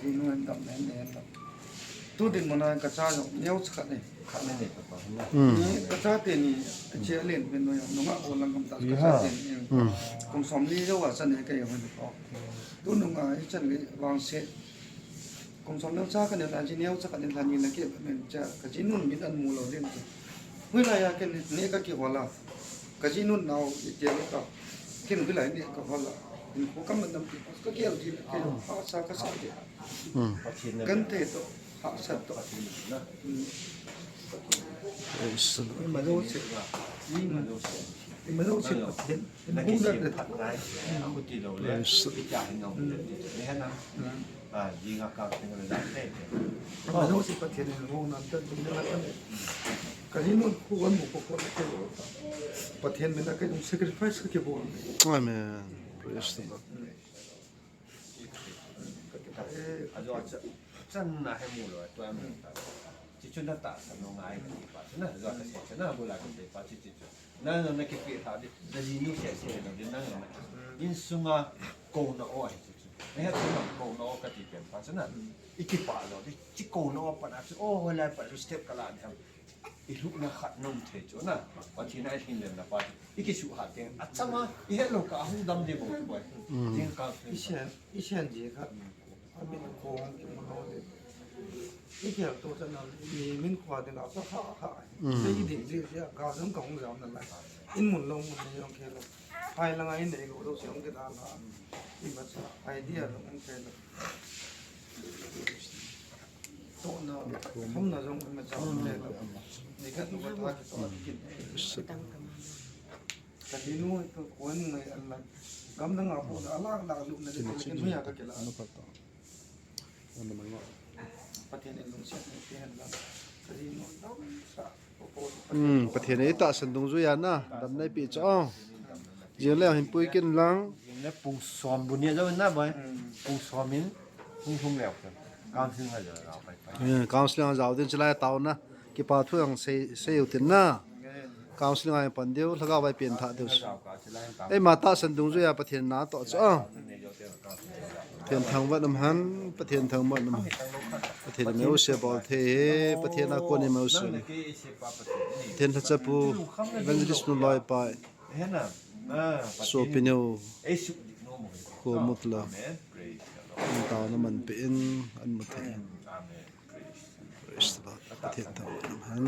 ที่นู่นดำแน่นๆครับตู้ดินมันกระจายเนี้ยสักเนี่ยขาดเนี่ยนี่กระจายเตียนี่เชี่ยเล่นเป็นตัวอย่างน้องอ่ะโอนลังกำตัดกระจายเตียนี่กงสมนี้เจ้าว่าสันเนี่ยก็ยังไม่พอตู้น้องอ่ะฉันเลยวางเสร็จกงสมเนี้ยสักเนี่ยแต่ที่เนี้ยสักเนี่ยทันยินแล้วเก็บเนี่ยจะกระจินุ่นมีอันมูลเราเล่นตัวเมื่อไรอะกันเนี่ยก็เกี่ยวกับเรากระจินุ่นเอาเจ้าก็เกี่ยวกับอะไรเนี่ยก็พอละผมก็มันนำก็เกี่ยวที่เกี่ยวกับสักก็สักเดียวกันเตะตัวหาสัตว์ตัวมาดูสิมาดูสิเห็นพูดได้เลยถัดไงพูดที่เราเรียนวิจารณ์เงาเนี่ยนะยิงอากาศเป็นอะไรได้มาดูสิประเทศในโลกนั้นจะมีอะไรกันก็ที่นู่นคู่กันหมู่พวกคนก็ประเทศมันก็ต้อง sacrifice ก็เกี่ยวกับ Amen. Praise the Lord. 真那还没了，专门的，就那打什么爱个地方，那是个些，那不来个地方就，那那个给他的，那是有些些的，那个因素啊，高那爱就是，你看这个高那个地方，反正那一去把了，这高那把那是哦，回来把就 step 个啦，一路那喊弄退着那，把天那天人那把，一个树下边，啊怎么一下路搞红灯的不会，天搞一千几个。มีโค้งอยู่บนโลกเลยอีกอย่างตัวจะนั่นมีมิ้นขวาเดินเอาสักขาขาได้ยินเสียงเสียกาวซึ่งของเรานั่นแหละอินหมุนลงมันในองค์เคลภายหลังไอ้เนี่ยก็รู้เสียงกระดานละอีบัชไอเดียลงองค์เคลโตน่ะผมน่ะจงมันจะเอาเลยนี่ก็ต้องทักตัวกินแต่ที่นู้นก็คนในอะไรกำลังเอาพวกอะไรหลักลุกในที่นี้ไม่อยากจะละประเทศในลงเสียงในที่นั้นก็ที่นู้นต้องสัก ประเทศนี้ตัดสินตรงจุยนะดำในปีจ้องเดี๋ยวแล้วเห็นปุ้ยกินหลัง 那ปูซ้อมบุญเนี่ยแล้วนะบ่ปูซ้อมมิ้นทุ่งแล้วกันการถึงอะไรเราไปกาวสลิงเราเดินจะไล่เตานะกี่ปาทุ่งเสียอยู่ตินนะกาวสลิงไอ้ปันเดียวแล้วก็ไปเปลี่ยนท่าเดียวไอ้มาตัดสินตรงจุยประเทศน้าต่อจ้องประเทศทางวัดน้ำหันประเทศทางวัดน้ำประเทศเมืองเสียบอลเทประเทศนักคนในเมืองเสียประเทศทัศปูเวนจิสนุลอยไปโซปิโนโคมุตลาตาวน้ำมันเป็นอันมุทะประเทศทางวัดน้ำหัน